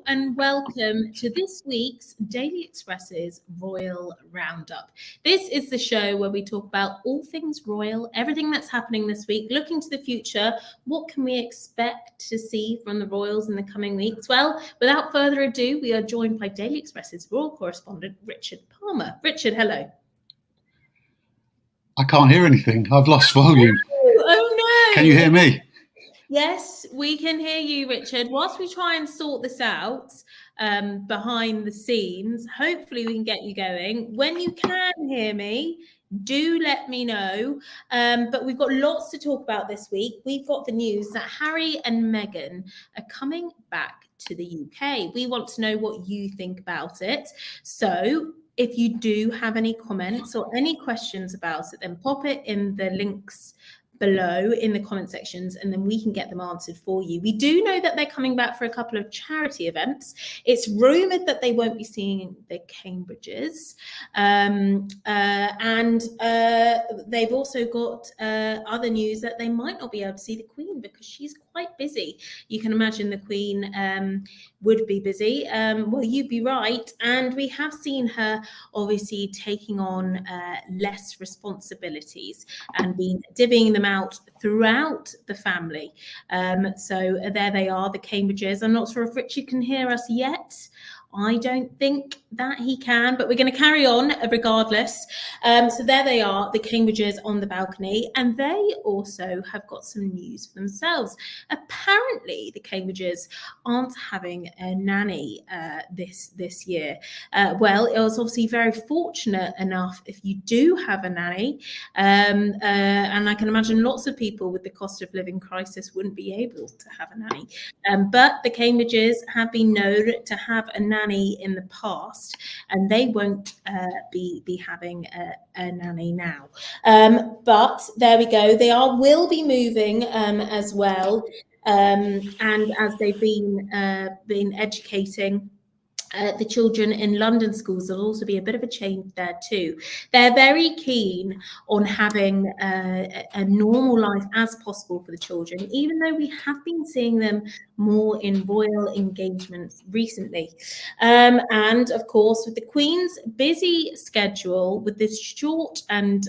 and welcome to this week's Daily Express's Royal Roundup. This is the show where we talk about all things royal, everything that's happening this week, looking to the future. What can we expect to see from the royals in the coming weeks? Well, without further ado, we are joined by Daily Express's Royal Correspondent Richard Palmer. Richard, hello. I can't hear anything. I've lost volume. Oh no! Can you hear me? Yes, we can hear you, Richard. Whilst we try and sort this out behind the scenes, hopefully we can get you going. When you can hear me, do let me know. But we've got lots to talk about this week. We've got the news that Harry and Meghan are coming back to the UK. We want to know what you think about it. So if you do have any comments or any questions about it, then pop it in the links below in the comment sections, and then we can get them answered for you. We do know that they're coming back for a couple of charity events. It's rumoured that they won't be seeing the Cambridges, and they've also got other news that they might not be able to see the Queen because she's quite busy. You can imagine the Queen would be busy. Well, you'd be right. And we have seen her obviously taking on less responsibilities and been divvying them out throughout the family. So there they are, the Cambridges. I'm not sure if Richard can hear us yet. I don't think that he can, but we're going to carry on regardless. So there they are, the Cambridges on the balcony, and they also have got some news for themselves. Apparently, the Cambridges aren't having a nanny this year. Well, it was obviously very fortunate enough if you do have a nanny, and I can imagine lots of people with the cost of living crisis wouldn't be able to have a nanny. But the Cambridges have been known to have a nanny in the past, and they won't be having a nanny now. But there we go. They will be moving as well, and as they've been educating the children in London schools, there'll also be a bit of a change there too. They're very keen on having a normal life as possible for the children, even though we have been seeing them more in royal engagements recently. And of course, with the Queen's busy schedule, with this short and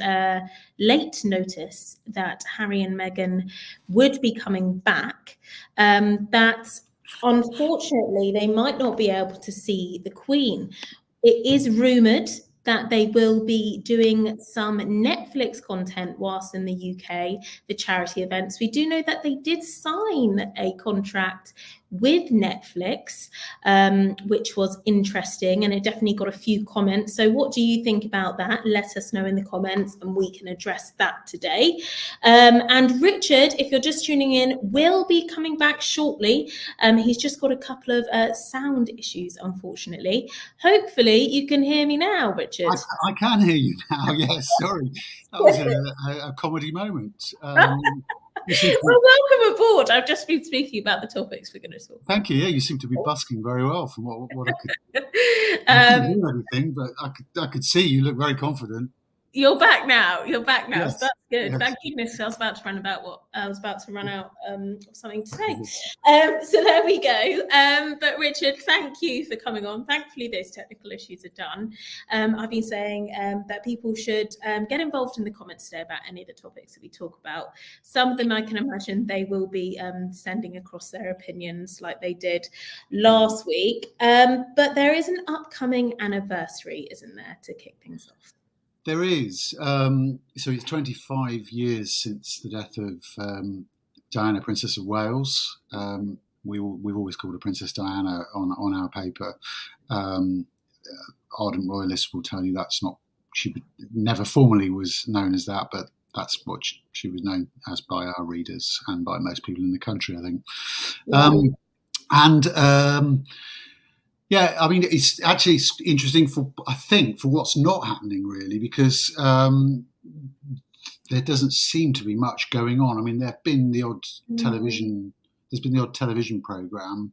late notice that Harry and Meghan would be coming back, that's unfortunately, they might not be able to see the Queen. It is rumoured that they will be doing some Netflix content whilst in the UK, the charity events. We do know that they did sign a contract with Netflix, which was interesting, and it definitely got a few comments. So what do you think about that? Let us know in the comments and we can address that today. And Richard, if you're just tuning in, will be coming back shortly. He's just got a couple of sound issues, unfortunately. Hopefully you can hear me now, Richard. I can hear you now, yes, sorry. That was a comedy moment. Well, welcome aboard. I've just been speaking about the topics we're going to talk about. Thank you. Yeah, you seem to be busking very well from what I could. I couldn't hear anything, but I could see you look very confident. You're back now. Yes. So that's good. Yes. Thank goodness. I was about to run out of something to say. So there we go. But Richard, thank you for coming on. Thankfully, those technical issues are done. I've been saying that people should get involved in the comments today about any of the topics that we talk about. Some of them, I can imagine, they will be sending across their opinions like they did last week. But there is an upcoming anniversary, isn't there, to kick things off? There is. So it's 25 years since the death of Diana, Princess of Wales. We've always called her Princess Diana on our paper. Ardent royalists will tell you that's not. She never formally was known as that, but that's what she was known as by our readers and by most people in the country, I think. Yeah. Yeah, I mean, it's actually interesting for what's not happening really, because there doesn't seem to be much going on. I mean, there's been the odd television program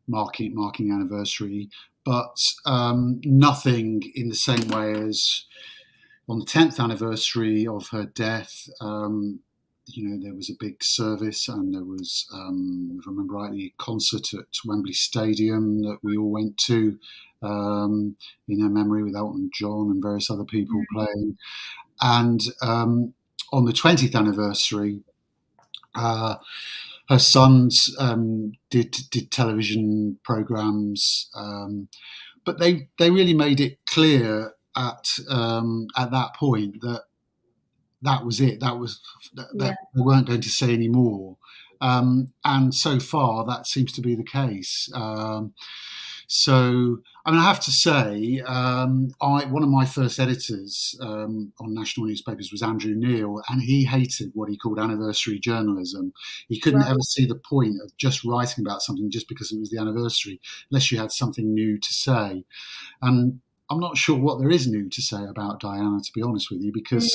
marking anniversary, but nothing in the same way as on the 10th anniversary of her death. there was a big service, and there was, if I remember rightly, a concert at Wembley Stadium that we all went to in her memory, with Elton John and various other people playing. And on the 20th anniversary, her sons did television programs, but they really made it clear at that point that was it. That they weren't going to say any more. And so far, that seems to be the case. So, I mean, I have to say, one of my first editors on national newspapers was Andrew Neil, and he hated what he called anniversary journalism. He couldn't ever see the point of just writing about something just because it was the anniversary, unless you had something new to say. And I'm not sure what there is new to say about Diana, to be honest with you, because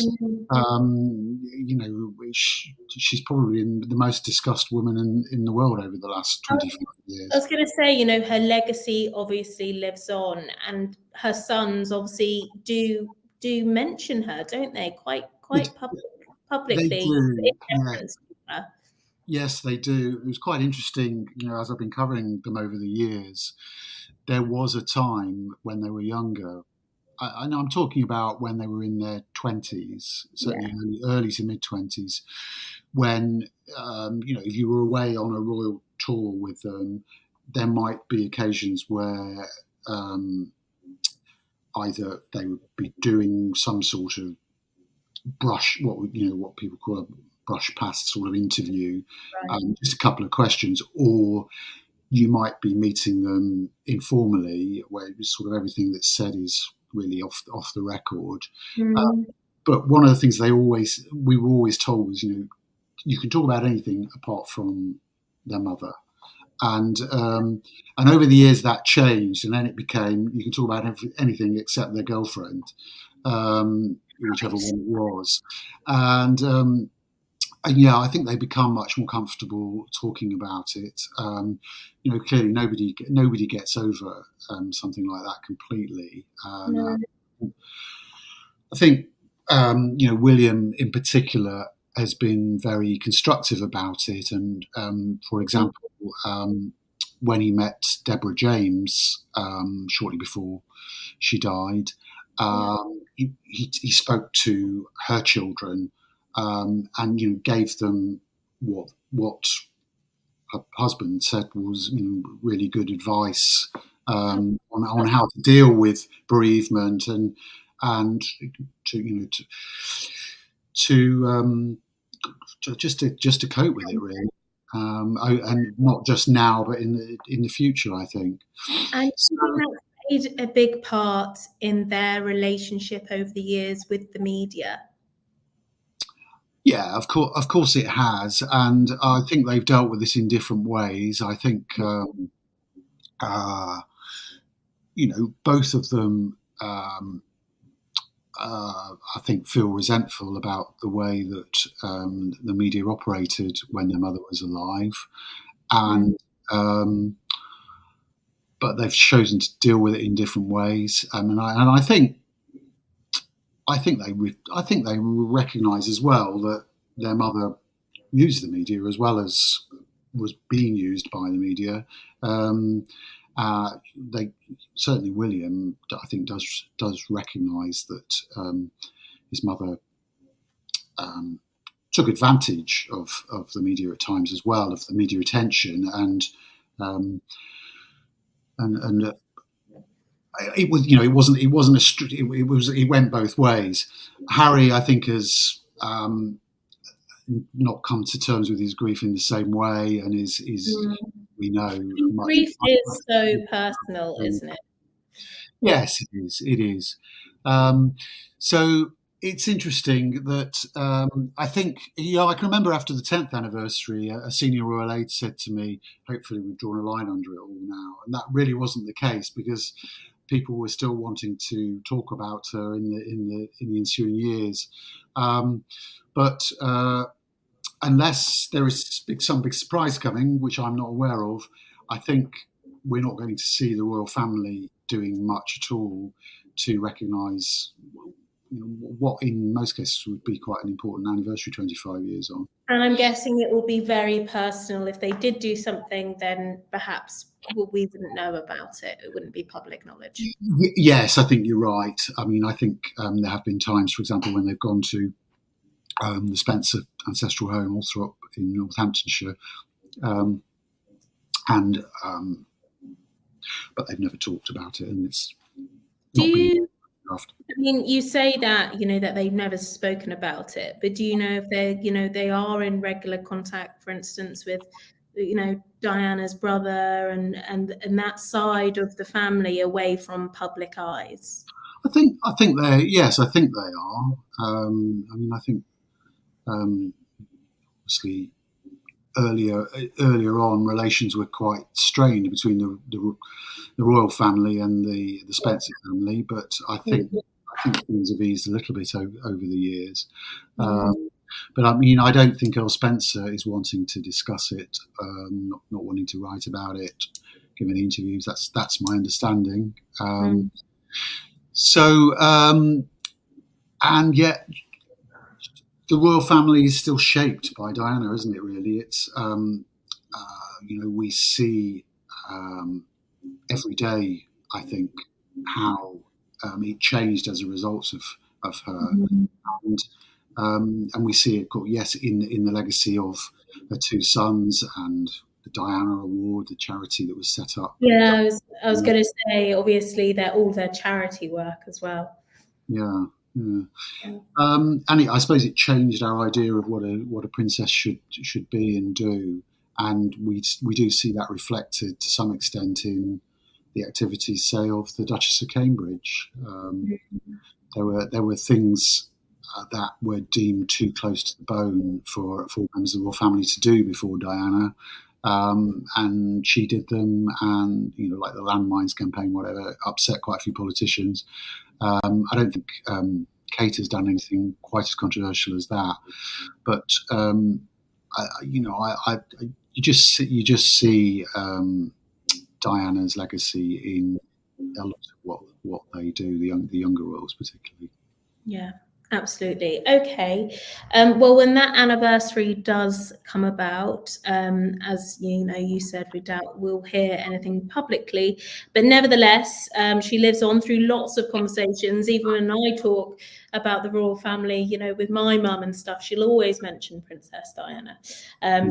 she's probably the most discussed woman in the world over the last 25 years. I was going to say, her legacy obviously lives on, and her sons obviously do mention her, don't they? Quite publicly. They do. Yes, they do. It was quite interesting, as I've been covering them over the years. There was a time when they were younger. I know I'm talking about when they were in their 20s, certainly early to mid 20s, when if you were away on a royal tour with them, there might be occasions where either they would be doing some sort of what people call a brush past sort of interview, just a couple of questions, or you might be meeting them informally, where sort of everything that's said is really off the record. But one of the things we were always told was, you can talk about anything apart from their mother. And over the years that changed, and then it became you can talk about anything except their girlfriend, whichever one it was. And I think they become much more comfortable talking about it. Clearly nobody gets over something like that completely. I think William in particular has been very constructive about it, and for example, when he met Deborah James shortly before she died, he spoke to her children. And gave them what her husband said was really good advice on how to deal with bereavement and to cope with it, really, and not just now but in the future, I think. And that played a big part in their relationship over the years with the media. Yeah, of course it has, and I think they've dealt with this in different ways. I think, both of them, I think, feel resentful about the way that the media operated when their mother was alive, and but they've chosen to deal with it in different ways. And I think they recognise as well that their mother used the media as well as was being used by the media. They certainly, William, I think, does recognise that his mother took advantage of the media at times as well, of the media attention, and it was, it went both ways. Harry, I think, has not come to terms with his grief in the same way, and is we know, grief is so personal, isn't it? Yes, it is. So it's interesting that I think, I can remember after the 10th anniversary, a senior royal aide said to me, "Hopefully we've drawn a line under it all now," and that really wasn't the case, because people were still wanting to talk about her in the ensuing years. But unless there is some big surprise coming, which I'm not aware of, I think we're not going to see the royal family doing much at all to recognise, what in most cases would be quite an important anniversary, 25 years on. And I'm guessing it will be very personal. If they did do something, then perhaps we wouldn't know about it. It wouldn't be public knowledge. Yes, I think you're right. I mean, I think there have been times, for example, when they've gone to the Spencer ancestral home, Althorp in Northamptonshire, but they've never talked about it, and it's not been draft. I mean, you say that, that they've never spoken about it, but do you know if they are in regular contact, for instance, with, Diana's brother and that side of the family away from public eyes? I think yes, I think they are. I mean, I think obviously earlier on relations were quite strained between the royal family and the Spencer family, but I think things have eased a little bit over the years. But I mean, I don't think Earl Spencer is wanting to discuss it, not wanting to write about it, give any interviews. That's my understanding. So, and yet the royal family is still shaped by Diana, isn't it? Really, it's we see every day, I think, how it changed as a result of her, and we see it, yes, in the legacy of her two sons and the Diana Award, the charity that was set up. Yeah, I was going to say, obviously, they're all their charity work as well. Yeah. And I suppose it changed our idea of what a princess should be and do, and we do see that reflected to some extent in the activities, say, of the Duchess of Cambridge. There were things that were deemed too close to the bone for members of the royal family to do before Diana, and she did them, and like the landmines campaign, whatever, upset quite a few politicians. I don't think Kate has done anything quite as controversial as that, but you just see Diana's legacy in a lot of what they do, the younger royals particularly. Yeah. Absolutely. Okay. Well, when that anniversary does come about, as you said, we doubt we'll hear anything publicly, but nevertheless, she lives on through lots of conversations. Even when I talk about the royal family, with my mum and stuff, she'll always mention Princess Diana.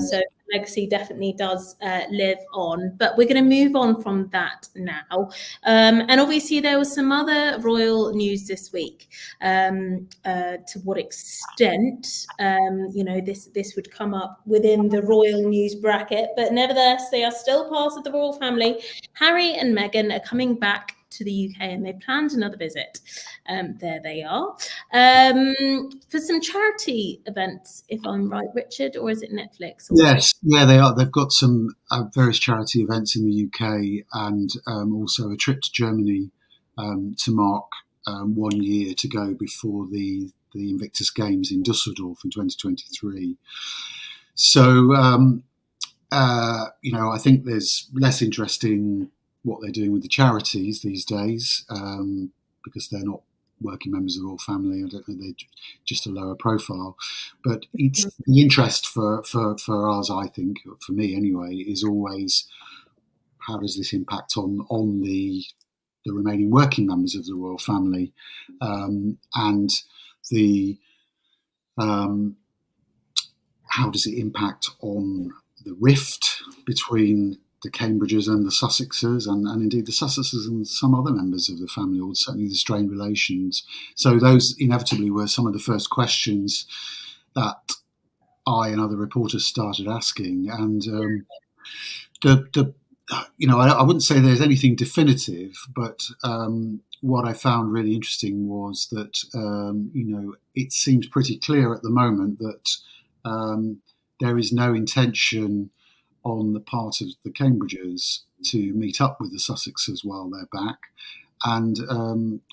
So legacy definitely does live on, but we're going to move on from that now. And obviously there was some other royal news this week. To what extent, this would come up within the royal news bracket, but nevertheless, they are still part of the royal family. Harry and Meghan are coming back to the UK, and they've planned another visit. There they are, for some charity events, if I'm right, Richard, or is it Netflix? Yes, yeah, they are. They've got some various charity events in the UK, and also a trip to Germany to mark 1 year to go before the Invictus Games in Dusseldorf in 2023. So, I think there's less interest in what they're doing with the charities these days, because they're not working members of the royal family. I don't know, they're just a lower profile. But it's the interest for us, I think, for me anyway, is always how does this impact on the remaining working members of the royal family, and the how does it impact on the rift between the Cambridges and the Sussexes, and indeed the Sussexes and some other members of the family, or certainly the strained relations. So those inevitably were some of the first questions that I and other reporters started asking, and I wouldn't say there's anything definitive, but what I found really interesting was that, it seems pretty clear at the moment that there is no intention on the part of the Cambridges to meet up with the Sussexes while they're back. And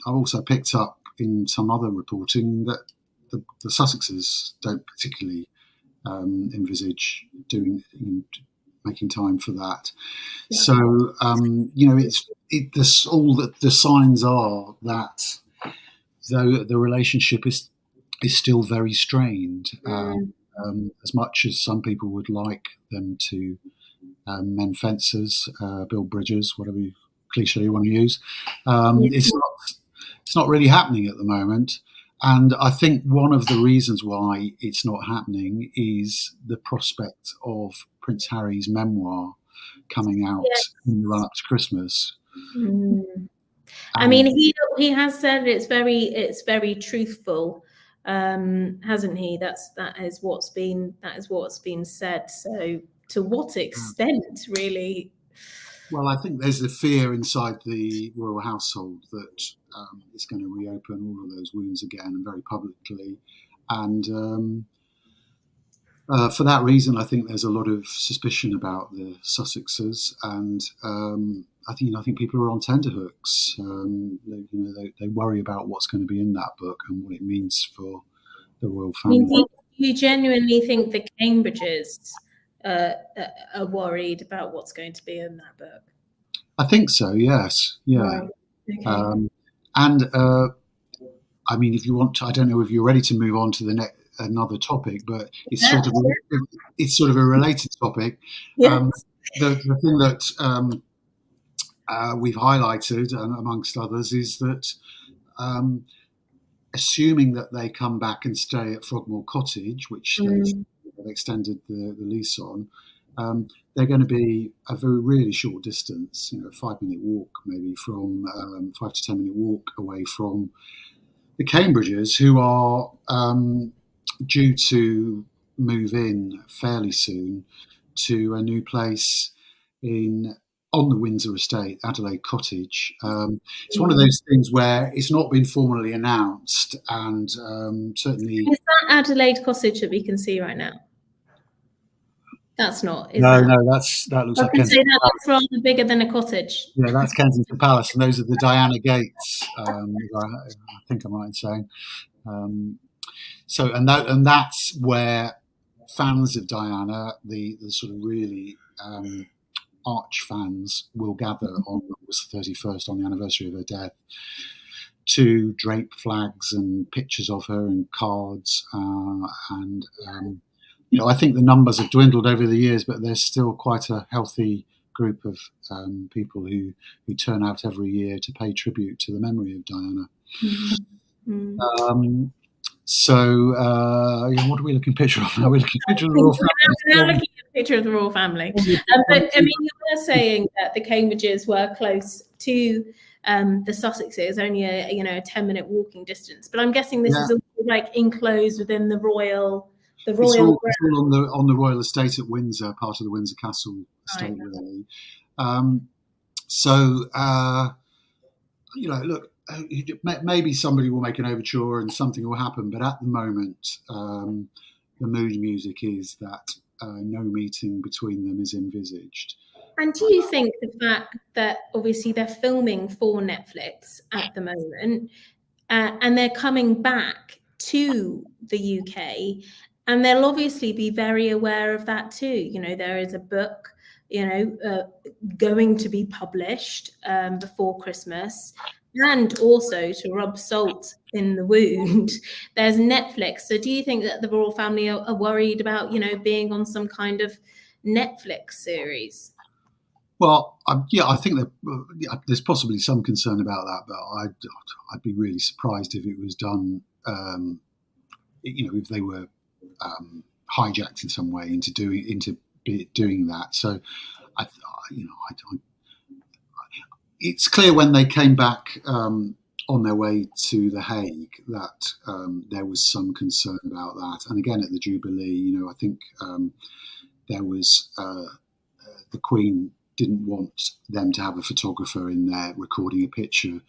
I've also picked up in some other reporting that the Sussexes don't particularly envisage making time for that. Yeah. So, all that the signs are that though the relationship is still very strained. As much as some people would like them to mend fences, build bridges, whatever cliche you want to use, it's not really happening at the moment. And I think one of the reasons why it's not happening is the prospect of Prince Harry's memoir coming out in the run-up to Christmas. I mean, he has said it's very truthful, hasn't he? That is what's been said. So to what extent, really? Well, I think there's the fear inside the royal household that it's going to reopen all of those wounds again, and very publicly. And for that reason, I think there's a lot of suspicion about the Sussexes, and I think people are on tenterhooks. They worry about what's going to be in that book and what it means for the royal family. I mean, do you genuinely think the Cambridges are worried about what's going to be in that book? I think so. Yes. Yeah. Right. Okay. I mean, if you want to, I don't know if you're ready to move on to another topic, but it's sort of a related topic. Yes. The thing that we've highlighted, amongst others, is that assuming that they come back and stay at Frogmore Cottage, which they've extended the lease on, they're going to be a really short distance, 5-minute walk, maybe from 5 to 10-minute walk away from the Cambridges, who are due to move in fairly soon to a new place on the Windsor estate, Adelaide Cottage. It's one of those things where it's not been formally announced, and certainly... Is that Adelaide Cottage that we can see right now? That's not. No, that looks like Kensington Palace. That looks rather bigger than a cottage. Yeah, that's Kensington Palace, and those are the Diana Gates. I think I'm right in saying. And that's where fans of Diana, the sort of really arch fans, will gather on August 31st, on the anniversary of her death, to drape flags and pictures of her and cards. I think the numbers have dwindled over the years, but there's still quite a healthy group of people who turn out every year to pay tribute to the memory of Diana. What are we looking at a picture of now? We're looking at a picture of the royal family. We're looking at a picture of the royal family. But I mean, you were saying that the Cambridges were close to the Sussexes, only a 10-minute walking distance. But I'm guessing this is all like enclosed within the royal. It's all on the royal estate at Windsor, part of the Windsor Castle estate, really. Look, maybe somebody will make an overture and something will happen, but at the moment, the mood music is that no meeting between them is envisaged. And do you think the fact that obviously they're filming for Netflix at the moment, and they're coming back to the UK, and they'll obviously be very aware of that too. There is a book, going to be published before Christmas. And also, to rub salt in the wound, there's Netflix. So do you think that the royal family are worried about, being on some kind of Netflix series? Well, I think that there's possibly some concern about that, but I'd be really surprised if it was done, if they were hijacked in some way into doing that. So, it's clear when they came back on their way to The Hague that there was some concern about that. And again, at the Jubilee, I think there was the Queen didn't want them to have a photographer in there recording a picture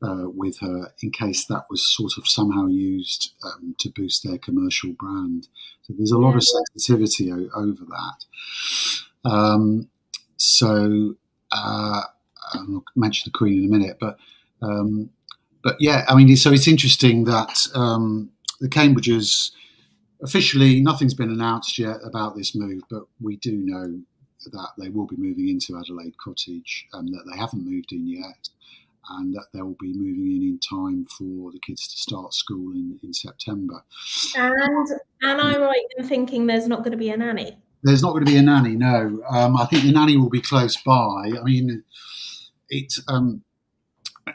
with her in case that was sort of somehow used to boost their commercial brand. So there's a lot of sensitivity over that. I'll mention the Queen in a minute, but yeah, I mean, so it's interesting that the Cambridges, officially nothing's been announced yet about this move, but we do know that they will be moving into Adelaide Cottage, that they haven't moved in yet, and that they'll be moving in time for the kids to start school in September. And am I right in thinking there's not going to be a nanny? There's not going to be a nanny, no. I think the nanny will be close by. I mean, it's a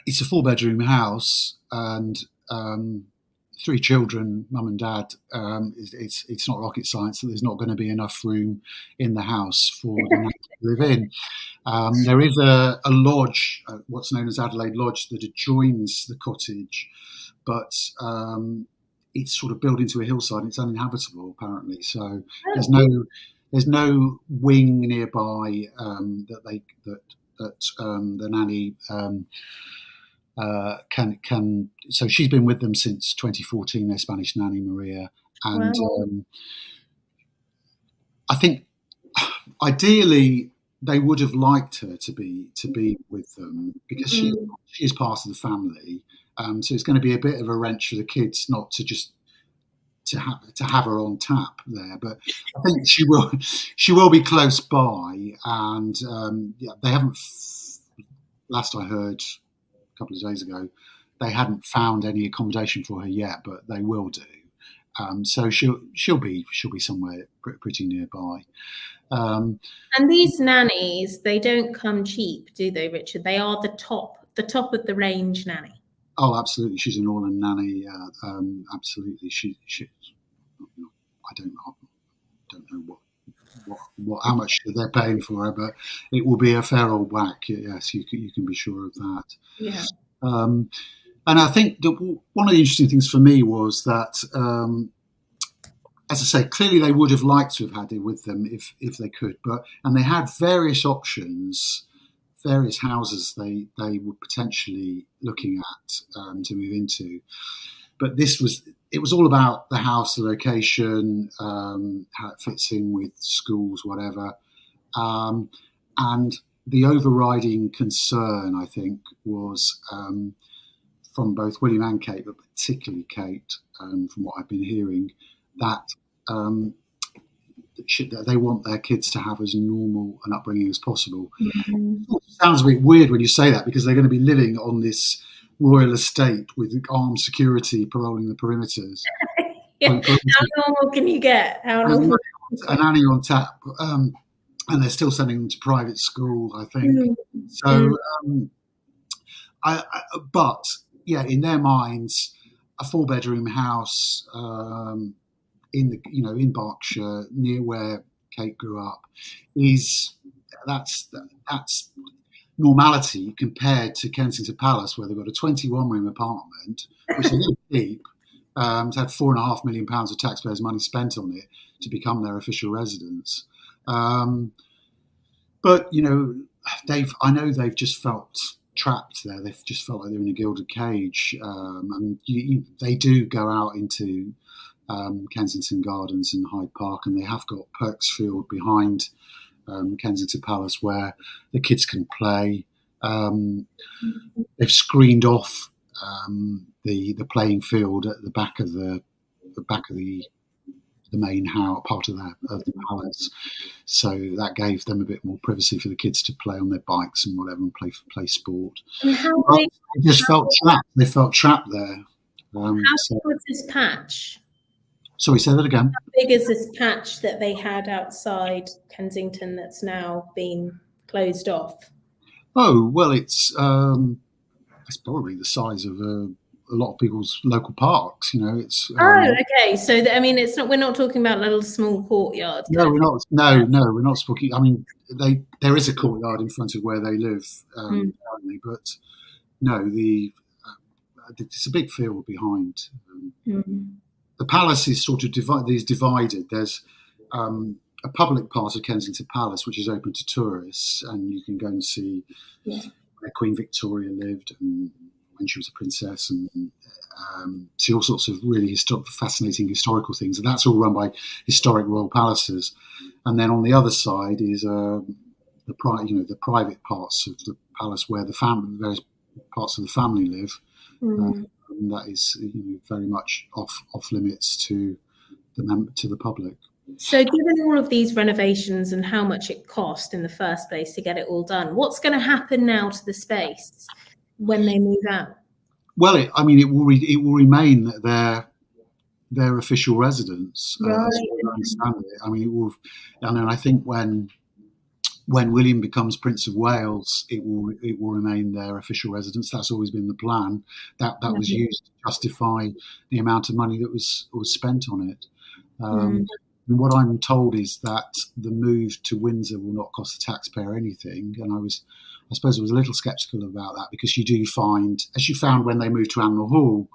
4-bedroom house and 3 children, mum and dad. It's not rocket science that there's not going to be enough room in the house for the nanny to live in. There is a lodge, what's known as Adelaide Lodge, that adjoins the cottage, but it's sort of built into a hillside and it's uninhabitable apparently. So there's no wing nearby that the nanny can. So she's been with them since 2014. Their Spanish nanny Maria, and I think ideally they would have liked her to be with them because she is part of the family. So it's going to be a bit of a wrench for the kids not to just to have her on tap there, but I think she will be close by, and they haven't. Last I heard, a couple of days ago, they hadn't found any accommodation for her yet, but they will do. So she'll be somewhere pretty nearby. And these nannies, they don't come cheap, do they, Richard? They are the top of the range nanny. Oh, absolutely. She's an all-in nanny. Absolutely. She. I don't know what how much they're paying for her, but it will be a fair old whack. Yes, you can be sure of that. Yeah. And I think one of the interesting things for me was that, as I say, clearly they would have liked to have had it with them if they could, and they had various options. Various houses they were potentially looking at to move into, but it was all about the house, the location, how it fits in with schools, whatever, and the overriding concern I think was from both William and Kate, but particularly Kate, from what I've been hearing, that they want their kids to have as normal an upbringing as possible. Mm-hmm. It sounds a bit weird when you say that because they're going to be living on this royal estate with armed security patrolling the perimeters. Yeah. How normal can you get? How normal? A nanny on tap, and they're still sending them to private school, I think. Mm-hmm. So, but yeah, in their minds, a 4-bedroom house. In Berkshire, near where Kate grew up, that's normality compared to Kensington Palace, where they've got a 21-room apartment, which is a little cheap. It's had £4.5 million of taxpayers' money spent on it to become their official residence. But I know they've just felt trapped there. They've just felt like they're in a gilded cage, and they do go out into Kensington Gardens and Hyde Park, and they have got Perksfield behind Kensington Palace where the kids can play. They've screened off the playing field at the back of the main house, part of the palace, so that gave them a bit more privacy for the kids to play on their bikes and whatever and play sport. And they just felt trapped. They felt trapped there. How big was this patch? Sorry, say that again. How big is this patch that they had outside Kensington that's now been closed off? Oh, well, it's probably the size of a lot of people's local parks. It's. Okay. So it's not. We're not talking about little small courtyards. No, we're not. No, we're not talking. I mean, there is a courtyard in front of where they live, apparently, but no, it's a big field behind. The palace is sort of divided. There's a public part of Kensington Palace which is open to tourists, and you can go and see where Queen Victoria lived and when she was a princess, and see all sorts of really fascinating historical things. And that's all run by historic royal palaces. And then on the other side is the private parts of the palace where the various parts of the family live. And that is very much off limits to the public. So given all of these renovations and how much it cost in the first place to get it all done, what's going to happen now to the space? when they move out? Well, it will remain their official residence, as Right. I understand it. I mean, it will, and then I think when William becomes Prince of Wales, it will remain their official residence. That's always been the plan. That was used to justify the amount of money that was spent on it. And what I'm told is that the move to Windsor will not cost the taxpayer anything, and I suppose I was a little sceptical about that, because you do find, as you found when they moved to Animal Hall,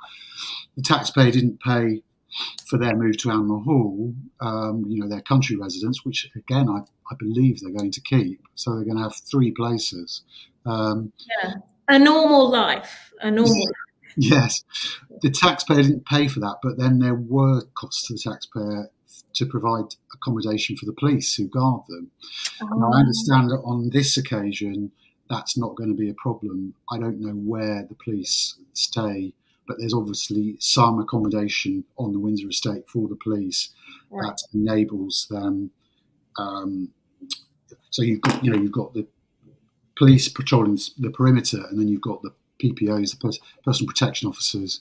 the taxpayer didn't pay for their move to Animal Hall, their country residence, which again I believe they're going to keep. So they're going to have 3 places. A normal life. Yes, the taxpayer didn't pay for that, but then there were costs to the taxpayer to provide accommodation for the police who guard them. Now, I understand that on this occasion that's not going to be a problem. I don't know where the police stay, but there's obviously some accommodation on the Windsor estate for the police that enables them. So you've got the police patrolling the perimeter, and then you've got the PPOs, the personal protection officers,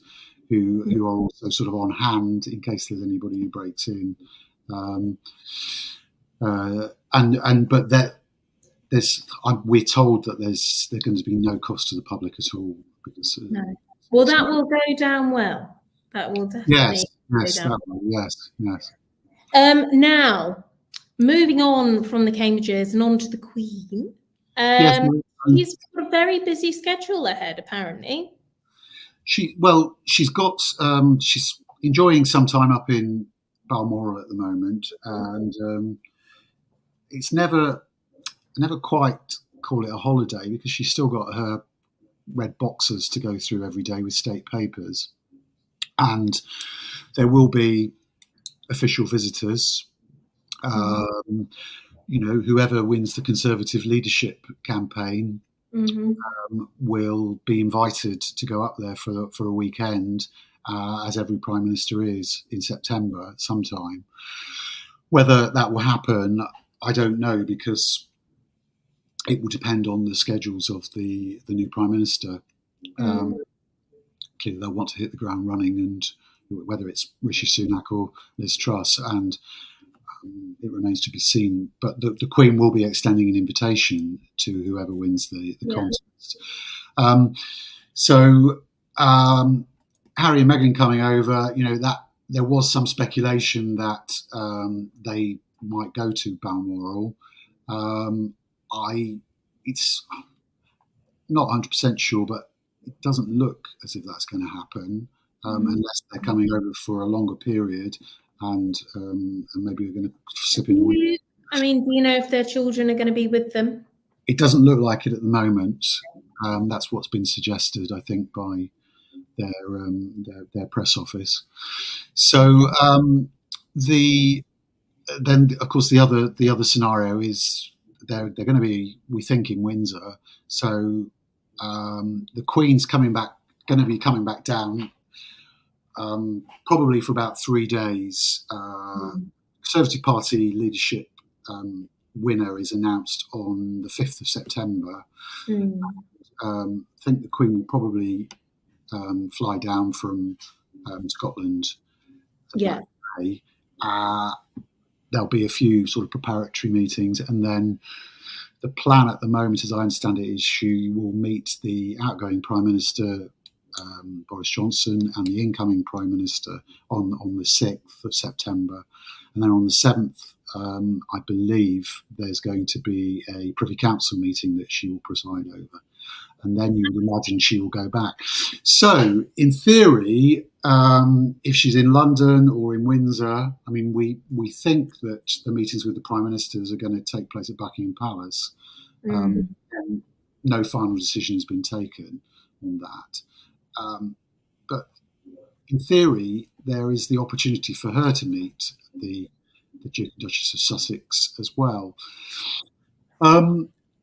who are also sort of on hand in case there's anybody who breaks in. But we're told that there's going to be no cost to the public at all. Because, no. Well, that will go down well. That will definitely yes. Now, moving on from the Cambridges and on to the Queen. She's got a very busy schedule ahead, apparently. She's enjoying some time up in Balmoral at the moment, and it's never quite call it a holiday, because she's still got her red boxes to go through every day with state papers, and there will be official visitors. Whoever wins the Conservative leadership campaign will be invited to go up there for a weekend, as every Prime Minister is in September sometime. Whether that will happen, I don't know, because it will depend on the schedules of the new Prime Minister. Clearly they'll want to hit the ground running, and whether it's Rishi Sunak or Liz Truss, and it remains to be seen. But the Queen will be extending an invitation to whoever wins the contest. Harry and Meghan coming over, that there was some speculation that they might go to Balmoral. It's not 100% sure, but it doesn't look as if that's going to happen, unless they're coming over for a longer period, and maybe they're going to slip in a week. I mean, do you know if their children are going to be with them? It doesn't look like it at the moment. That's what's been suggested, I think, by their press office. So then, of course, the other scenario is they're going to be, we think, in Windsor. So the Queen's going to be coming back down, probably for about 3 days. Conservative Party leadership winner is announced on the 5th of September. I think the Queen will probably fly down from Scotland that day. There'll be a few sort of preparatory meetings, and then the plan at the moment, as I understand it, is she will meet the outgoing Prime Minister, Boris Johnson, and the incoming Prime Minister on the 6th of September. And then on the 7th, I believe there's going to be a Privy Council meeting that she will preside over. And then you would imagine she will go back. So, in theory, if she's in London or in Windsor, I mean, we think that the meetings with the Prime Ministers are going to take place at Buckingham Palace. And no final decision has been taken on that. But in theory, there is the opportunity for her to meet the Duchess of Sussex as well.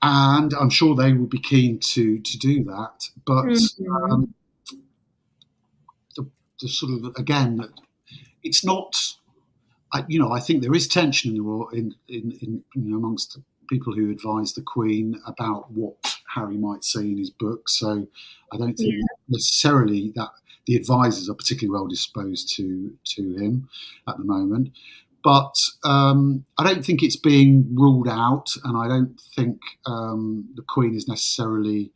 And I'm sure they will be keen to do that. But the sort of, again, it's not, I think there is tension in amongst the people who advise the Queen about Harry might say in his book. So I don't think necessarily that the advisors are particularly well disposed to him at the moment. But I don't think it's being ruled out, and I don't think the Queen is necessarily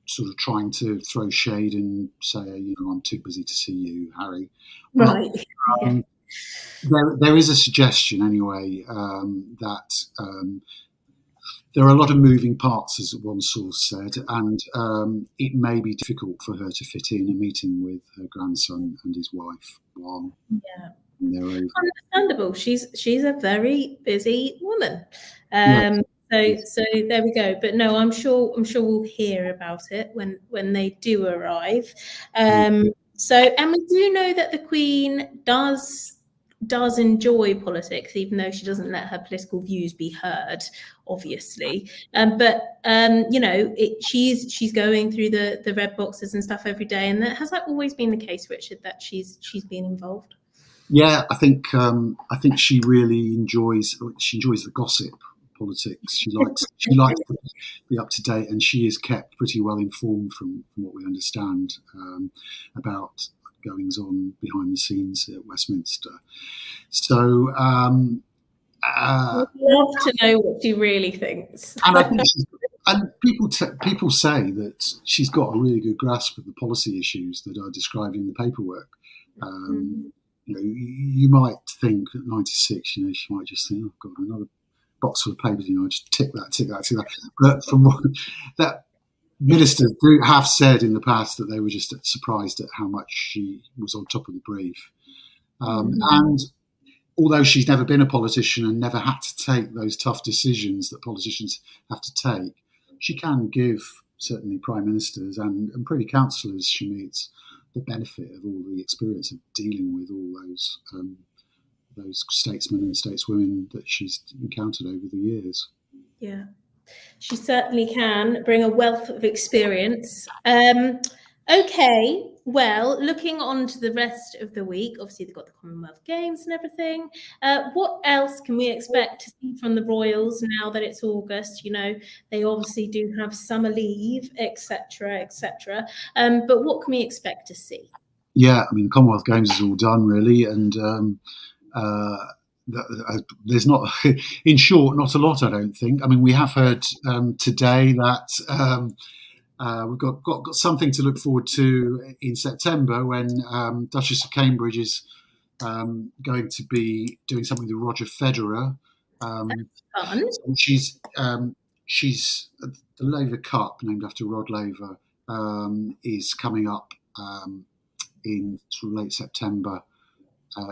sort of trying to throw shade and say, I'm too busy to see you, Harry. Right. But, there is a suggestion anyway that there are a lot of moving parts, as one source said, and it may be difficult for her to fit in a meeting with her grandson and his wife while they're over. Understandable. She's a very busy woman. So there we go. But no, I'm sure we'll hear about it when they do arrive. And we do know that the Queen does enjoy politics, even though she doesn't let her political views be heard, obviously. She's going through the red boxes and stuff every day, and has that always been the case, Richard, that she's been involved? Yeah, I think she really enjoys the gossip politics. She likes to be up to date, and she is kept pretty well informed from what we understand about goings on behind the scenes at Westminster. So I'd love to know what she really thinks. And I think people say that she's got a really good grasp of the policy issues that are described in the paperwork. You might think at 96, she might just think, I've got another box full of papers, just tick that. But from what that ministers have said in the past, that they were just surprised at how much she was on top of the brief. And although she's never been a politician and never had to take those tough decisions that politicians have to take, she can give certainly prime ministers and privy councillors she meets the benefit of all the experience of dealing with all those statesmen and stateswomen that she's encountered over the years. Yeah, she certainly can bring a wealth of experience. Okay, well, looking on to the rest of the week, obviously they've got the Commonwealth Games and everything. What else can we expect to see from the Royals now that it's August? They obviously do have summer leave, etc., etc. But what can we expect to see? Yeah, I mean, the Commonwealth Games is all done, really, and there's not, in short, not a lot, I don't think. I mean, we have heard today that we've got something to look forward to in September when Duchess of Cambridge is going to be doing something with Roger Federer. She's the Laver Cup, named after Rod Laver, is coming up in sort of late September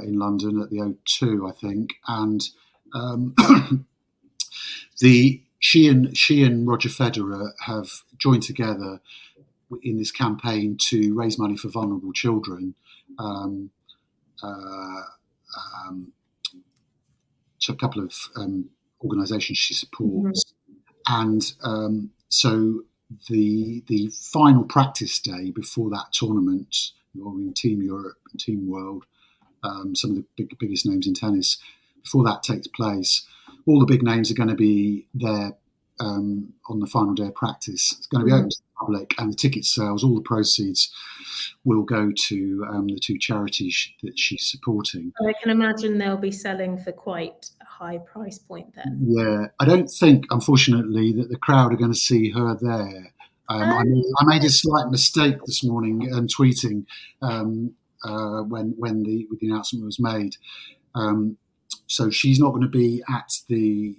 in London at the O2, I think, and She and Roger Federer have joined together in this campaign to raise money for vulnerable children. To a couple of organisations she supports, and so the final practice day before that tournament, involving Team Europe and Team World, some of the biggest names in tennis, before that takes place, all the big names are going to be there on the final day of practice. It's going to be open to the public, and the ticket sales, all the proceeds will go to the two charities that she's supporting. I can imagine they'll be selling for quite a high price point then. Yeah, I don't think, unfortunately, that the crowd are going to see her there. I made a slight mistake this morning tweeting when the announcement was made. So she's not going to be at the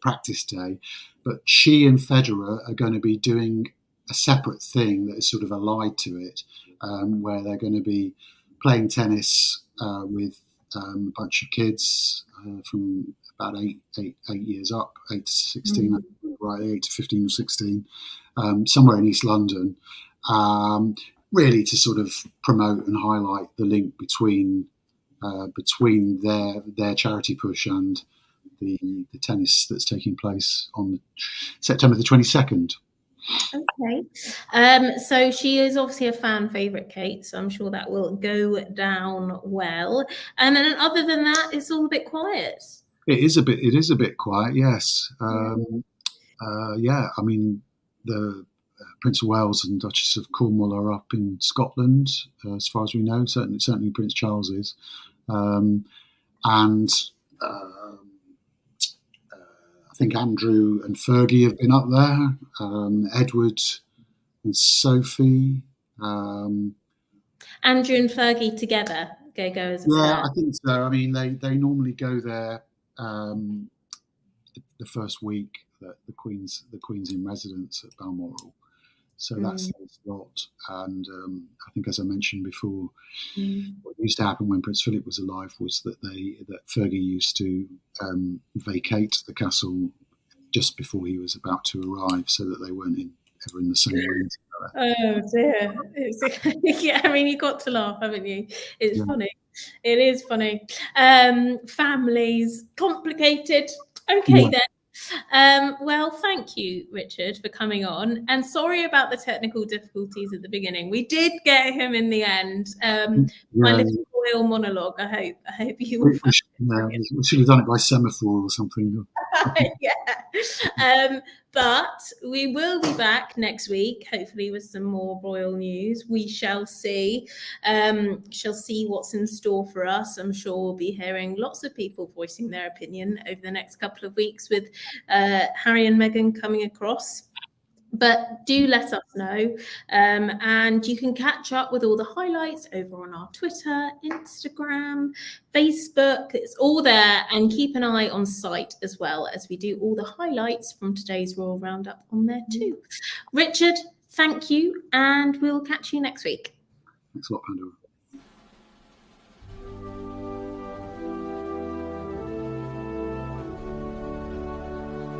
practice day, but she and Federer are going to be doing a separate thing that is sort of allied to it, where they're going to be playing tennis with a bunch of kids from about 8 years up, 8 to 16, right, 8 to 15 or 16, somewhere in East London, really to sort of promote and highlight the link between their charity push and the tennis that's taking place on September the 22nd. Okay, so she is obviously a fan favourite, Kate, so I'm sure that will go down well. And then other than that, it's all a bit quiet. It is a bit quiet, yes. Yeah, I mean, the Prince of Wales and Duchess of Cornwall are up in Scotland, as far as we know. Certainly Prince Charles is, and I think Andrew and Fergie have been up there. Edward and Sophie. Andrew and Fergie together go as a Yeah, pair. I think so. I mean, they normally go there the first week that the Queen's in residence at Balmoral. So that's the slot. And I think, as I mentioned before, what used to happen when Prince Philip was alive was that Fergie used to vacate the castle just before he was about to arrive, so that they weren't ever in the same room together. Oh dear! Yeah, I mean, you got to laugh, haven't you? It's funny. It is funny. Families, complicated. Okay then. Well, thank you, Richard, for coming on. And sorry about the technical difficulties at the beginning. We did get him in the end. My little royal monologue. I hope you will find it. We should have done it by semaphore or something. Yeah. But we will be back next week, hopefully with some more royal news. We shall see. Shall see what's in store for us. I'm sure we'll be hearing lots of people voicing their opinion over the next couple of weeks with Harry and Meghan coming across. But do let us know, and you can catch up with all the highlights over on our Twitter, Instagram, Facebook. It's all there, and keep an eye on site as well, as we do all the highlights from today's Royal Roundup on there too. Richard, thank you, and we'll catch you next week. Thanks a lot, Pandora.